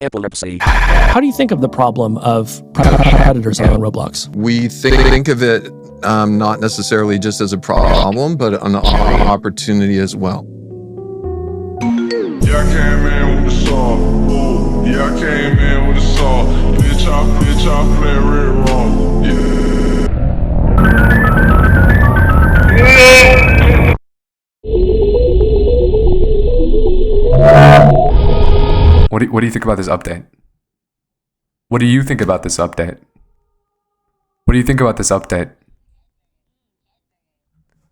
Epilepsy. How do you think of the problem of predators on Roblox? We think of it not necessarily just as a problem, but an opportunity as well. Yeah, I came in with the saw. Ooh, yeah, I came in with the saw. Bitch, I play red wrong. What do you think about this update? What do you think about this update? What do you think about this update?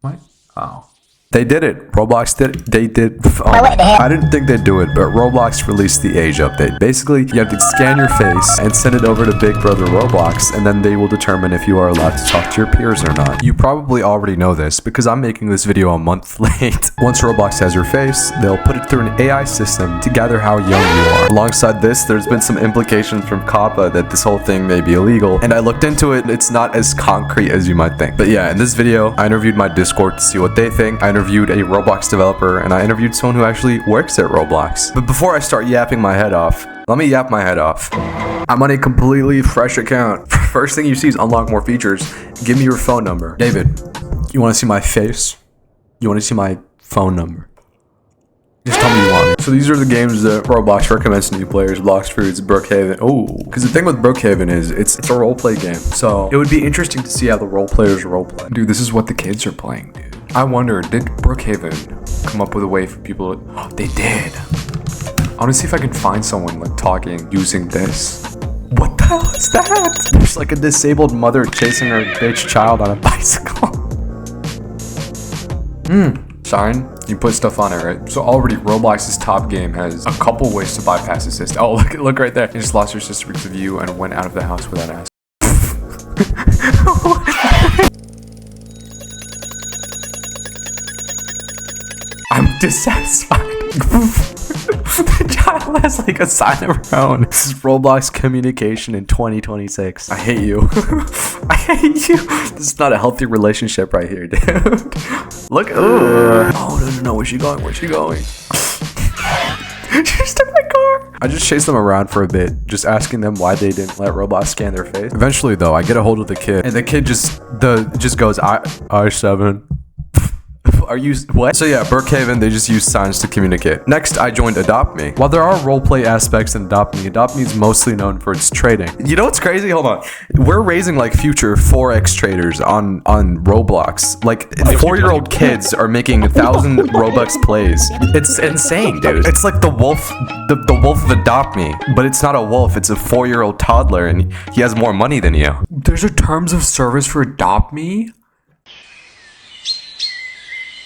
What? Oh. They did it. Roblox did it. They did. Oh, I didn't think they'd do it, but Roblox released the age update. Basically, you have to scan your face and send it over to Big Brother Roblox, and then they will determine if you are allowed to talk to your peers or not. You probably already know this because I'm making this video a month late. Once Roblox has your face, they'll put it through an AI system to gather how young you are. Alongside this, there's been some implications from COPPA that this whole thing may be illegal, and I looked into it. It's not as concrete as you might think. But yeah, in this video, I interviewed my Discord to see what they think. I interviewed a Roblox developer, and I interviewed someone who actually works at Roblox. But before I start yapping my head off, let me yap my head off. I'm on a completely fresh account. First thing you see is unlock more features. Give me your phone number. David, you want to see my face? You want to see my phone number? Just tell me you want it. So these are the games that Roblox recommends to new players. Blox Fruits, Brookhaven. Oh, because the thing with Brookhaven is it's a roleplay game. So it would be interesting to see how the role players roleplay. Dude, this is what the kids are playing, dude. I wonder, did Brookhaven come up with a way for people to... Oh, they did. I want to see if I can find someone like talking using this. What the hell is that? There's like a disabled mother chasing her bitch child on a bicycle. Shine, you put stuff on it, right? So already Roblox's top game has a couple ways to bypass the system. Oh, look right there. You just lost your sister because of you and went out of the house without asking. I'm dissatisfied. The child has like a sign of her own. This is Roblox communication in 2026. I hate you. I hate you. This is not a healthy relationship right here, dude. Look. Oh, no. Where's she going? Where's she going? She just took my car. I just chased them around for a bit, just asking them why they didn't let Roblox scan their face. Eventually, though, I get a hold of the kid, and the kid just goes, I7. Are you what? So yeah, Brookhaven, they just use signs to communicate. Next, I joined Adopt Me. While there are roleplay aspects in Adopt Me is mostly known for its trading. You know what's crazy? Hold on. We're raising like future Forex traders on Roblox. Like 4-year-old kids are making 1,000 Robux plays. It's insane, dude. It's like the wolf, the wolf of Adopt Me, but it's not a wolf. It's a 4-year-old toddler, and he has more money than you. There's a terms of service for Adopt Me.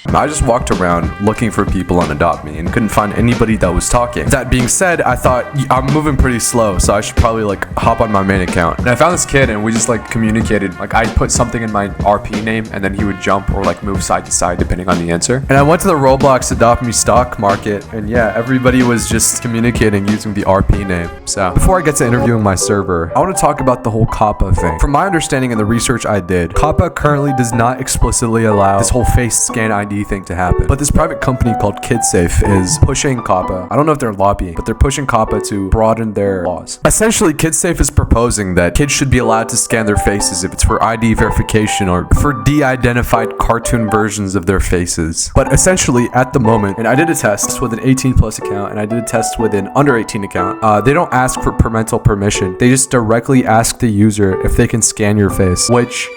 I just walked around looking for people on Adopt Me and couldn't find anybody that was talking. That being said, I thought I'm moving pretty slow, so I should probably like hop on my main account. And I found this kid and we just like communicated. Like I put something in my RP name and then he would jump or like move side to side depending on the answer. And I went to the Roblox Adopt Me stock market and yeah, everybody was just communicating using the RP name. So before I get to interviewing my server, I want to talk about the whole COPPA thing. From my understanding and the research I did, COPPA currently does not explicitly allow this whole face scan ID thing to happen. But this private company called KidSafe is pushing COPPA. I don't know if they're lobbying, but they're pushing COPPA to broaden their laws. Essentially, KidSafe is proposing that kids should be allowed to scan their faces if it's for ID verification or for de-identified cartoon versions of their faces. But essentially, at the moment, and I did a test with an 18+ account and I did a test with an under 18 account, they don't ask for parental permission. They just directly ask the user if they can scan your face, which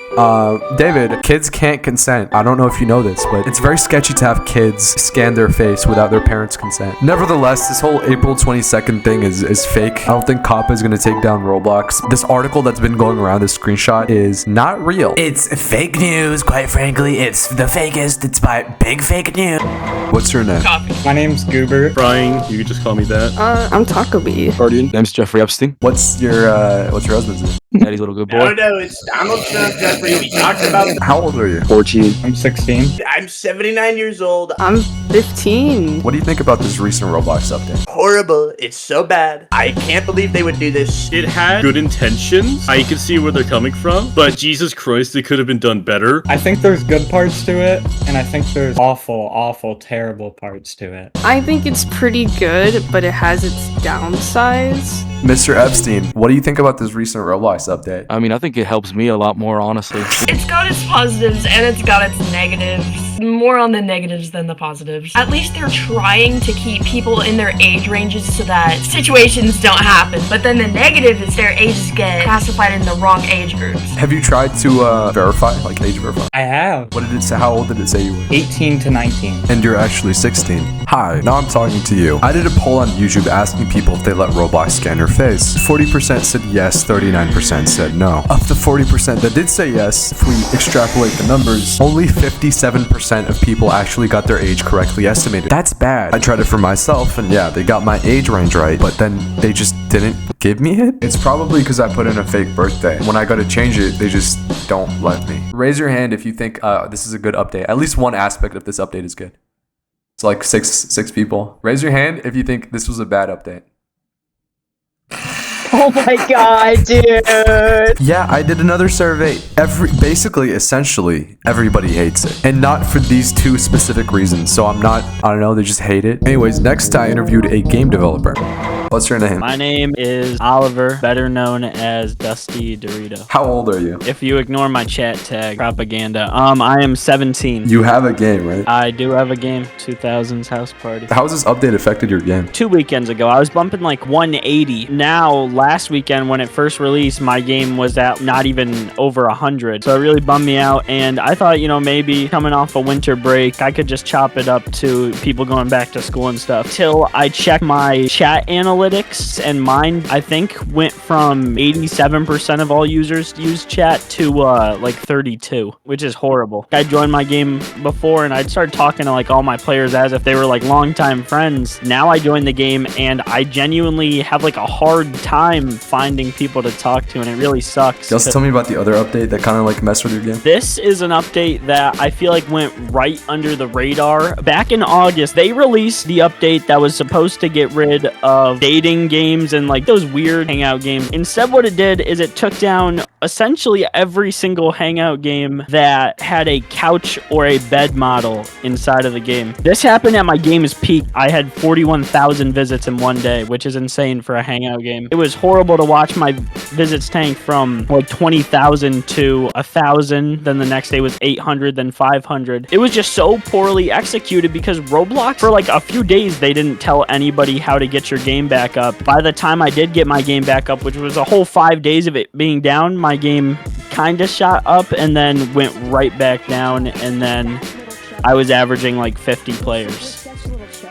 David, kids can't consent. I don't know if you know this, but it's very sketchy to have kids scan their face without their parents' consent. Nevertheless, this whole April 22nd thing is fake. I don't think COPPA is going to take down Roblox. This article that's been going around, this screenshot, is not real. It's fake news, quite frankly. It's the fakest. It's by big fake news. What's your name? My name's Goober. Brian, you can just call me that. I'm Taco Bee. Guardian. Name's Jeffrey Epstein. What's your husband's name? Daddy's little good boy. No, it's Donald Trump, Jeffrey for you. We talked about that. How old are you? 14. I'm 16. I'm 79 years old. I'm 15. What do you think about this recent Roblox update? Horrible. It's so bad. I can't believe they would do this. It had good intentions. I can see where they're coming from, but Jesus Christ, it could have been done better. I think there's good parts to it, and I think there's awful, terrible parts to it. I think it's pretty good, but it has its downsides. Mr. Epstein, what do you think about this recent Roblox update? I mean, I think it helps me a lot more, honestly. It's got its positives and it's got its negatives. More on the negatives than the positives. At least they're trying to keep people in their age ranges so that situations don't happen. But then the negative is their ages get classified in the wrong age groups. Have you tried to verify, like age verify? I have. What did it say? How old did it say you were? 18 to 19. And you're actually 16. Hi, now I'm talking to you. I did a poll on YouTube asking people if they let Roblox scan their face. 40% said yes, 39% said no. Of the 40% that did say yes, if we extrapolate the numbers, only 57% of people actually got their age correctly estimated. That's bad. I tried it for myself, and yeah, they got my age range right, but then they just didn't give me it? It's probably because I put in a fake birthday. When I go to change it, they just don't let me. Raise your hand if you think this is a good update. At least one aspect of this update is good. It's like six people. Raise your hand if you think this was a bad update. Oh my god, dude. Yeah, I did another survey. Essentially, everybody hates it. And not for these two specific reasons. So I don't know, they just hate it. Anyways, next I interviewed a game developer. What's your name? My name is Oliver, better known as Dusty Dorito. How old are you? If you ignore my chat tag, propaganda. I am 17. You have a game, right? I do have a game, 2000s House Party. How has this update affected your game? 2 weekends ago, I was bumping like 180. Now, last weekend when it first released, my game was at not even over 100. So it really bummed me out, and I thought, you know, maybe coming off a winter break, I could just chop it up to people going back to school and stuff. Till I checked my chat analytics, and mine, I think, went from 87% of all users use chat to like 32, which is horrible. I joined my game before and I'd start talking to like all my players as if they were like longtime friends. Now I joined the game and I genuinely have like a hard time finding people to talk to, and it really sucks. Just tell me about the other update that kind of like messed with your game. This is an update that I feel like went right under the radar. Back in August, they released the update that was supposed to get rid of dating games and like those weird hangout games. Instead, what it did is it took down essentially every single hangout game that had a couch or a bed model inside of the game. This happened at my game's peak. I had 41,000 visits in one day, which is insane for a hangout game. It was horrible to watch my visits tank from like 20,000 to 1,000. Then the next day was 800, then 500. It was just so poorly executed because Roblox, for like a few days, they didn't tell anybody how to get your game back up. By the time I did get my game back up, which was a whole 5 days of it being down, my game kind of shot up and then went right back down, and then I was averaging like 50 players.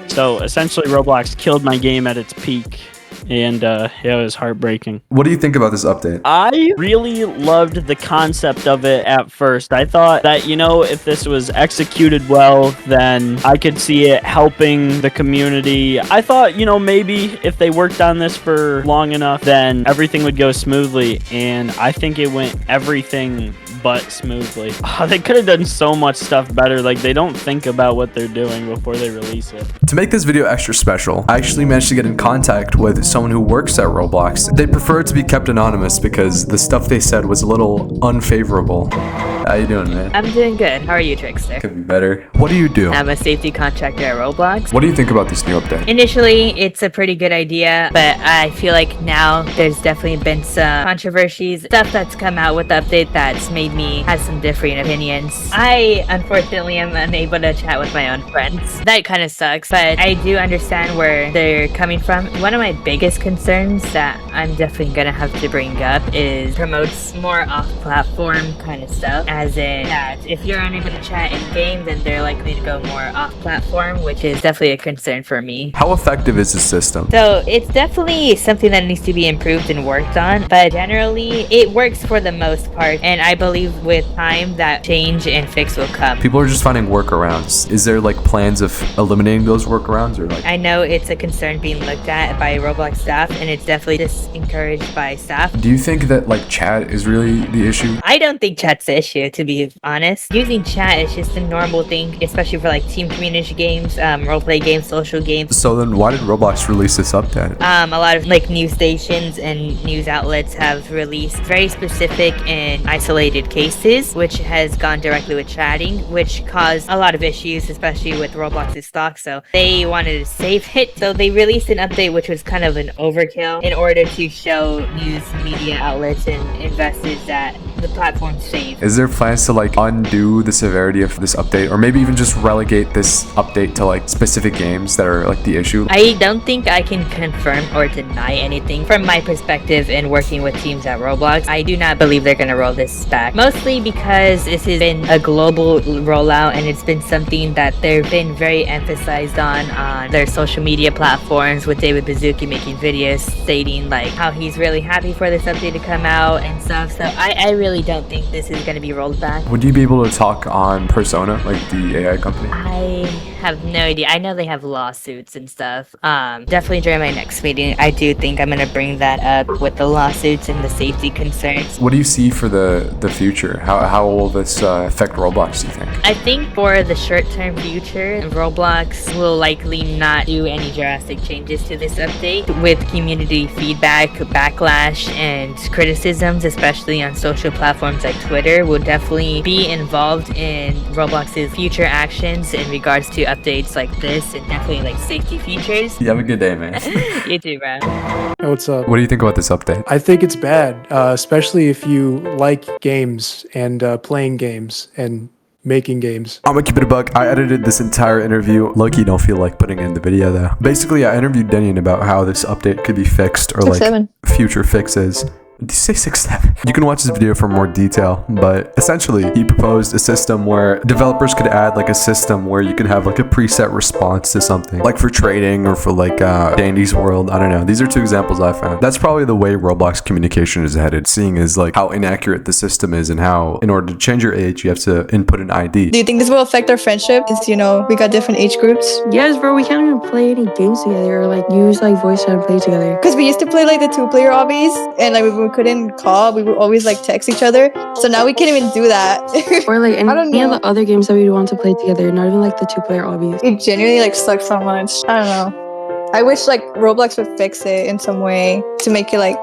So essentially Roblox killed my game at its peak, and yeah, it was heartbreaking. What do you think about this update? I really loved the concept of it at first. I thought that, you know, if this was executed well, then I could see it helping the community. I thought, you know, maybe if they worked on this for long enough, then everything would go smoothly, and I think it went everything but smoothly. They could have done so much stuff better. Like, they don't think about what they're doing before they release it. To make this video extra special, I actually managed to get in contact with someone who works at Roblox. They prefer it to be kept anonymous because the stuff they said was a little unfavorable. How you doing, man? I'm doing good. How are you, Trickster? Could be better. What do you do? I'm a safety contractor at Roblox. What do you think about this new update? Initially, it's a pretty good idea, but I feel like now there's definitely been some controversies, stuff that's come out with the update that's made me have some differing opinions. I, unfortunately, am unable to chat with my own friends. That kind of sucks, but I do understand where they're coming from. One of my biggest concerns that I'm definitely gonna have to bring up is promotes more off-platform kind of stuff. as in that if you're unable to chat in game, then they're likely to go more off-platform, which is definitely a concern for me. How effective is the system? So it's definitely something that needs to be improved and worked on, but generally it works for the most part, and I believe with time that change and fix will come. People are just finding workarounds. Is there like plans of eliminating those workarounds, or like? I know it's a concern being looked at by Roblox staff, and it's definitely discouraged by staff. Do you think that like chat is really the issue? I don't think chat's the issue, to be honest. Using chat is just a normal thing, especially for like team community games, roleplay games, social games. So then why did Roblox release this update? A lot of like news stations and news outlets have released very specific and isolated cases, which has gone directly with chatting, which caused a lot of issues, especially with Roblox's stock. So they wanted to save it. So they released an update which was kind of an overkill in order to show news media outlets and investors that the platform's safe. Is there plans to like undo the severity of this update, or maybe even just relegate this update to like specific games that are like the issue? I don't think I can confirm or deny anything from my perspective in working with teams at Roblox. I do not believe they're going to roll this back, mostly because this has been a global rollout and it's been something that they've been very emphasized on their social media platforms, with David Baszucki making videos stating like how he's really happy for this update to come out and stuff. So I really don't think this is going to be rolled back. Would you be able to talk on Persona, like the AI company? I have no idea. I know they have lawsuits and stuff. Definitely during my next meeting, I do think I'm going to bring that up with the lawsuits and the safety concerns. What do you see for the future? How will this affect Roblox, do you think? I think for the short-term future, Roblox will likely not do any drastic changes to this update. With community feedback, backlash, and criticisms, especially on social platforms like Twitter, will definitely be involved in Roblox's future actions in regards to updates like this, and definitely like safety features. You have a good day, man. You too, bro. Hey, what's up? What do you think about this update? I think it's bad, especially if you like games and playing games and making games. I'm gonna keep it a buck. I edited this entire interview. Loki don't feel like putting it in the video though. Basically, I interviewed Denian about how this update could be fixed, or like future fixes. Did you say 6'7"? You can watch this video for more detail, but essentially he proposed a system where developers could add like a system where you can have like a preset response to something, like for trading or for like Dandy's World. I don't know. These are two examples I found. That's probably the way Roblox communication is headed, seeing as like how inaccurate the system is and how in order to change your age you have to input an ID. Do you think this will affect our friendship? Since, you know, we got different age groups. Yes, bro, we can't even play any games together or like use like voice chat and play together. Because we used to play like the 2-player obbies, and like we couldn't call, we would always like text each other. So now we can't even do that. Or like any of the other games that we want to play together, not even like the 2-player obbies. It genuinely like sucks so much. I don't know. I wish like Roblox would fix it in some way to make it like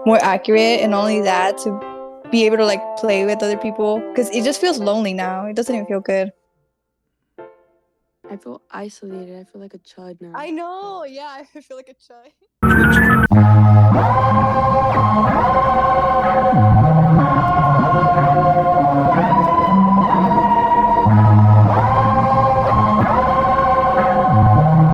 more accurate, and not only that, to be able to like play with other people, because it just feels lonely now. It doesn't even feel good. I feel isolated. I feel like a chud now. I know, yeah, I feel like a chud.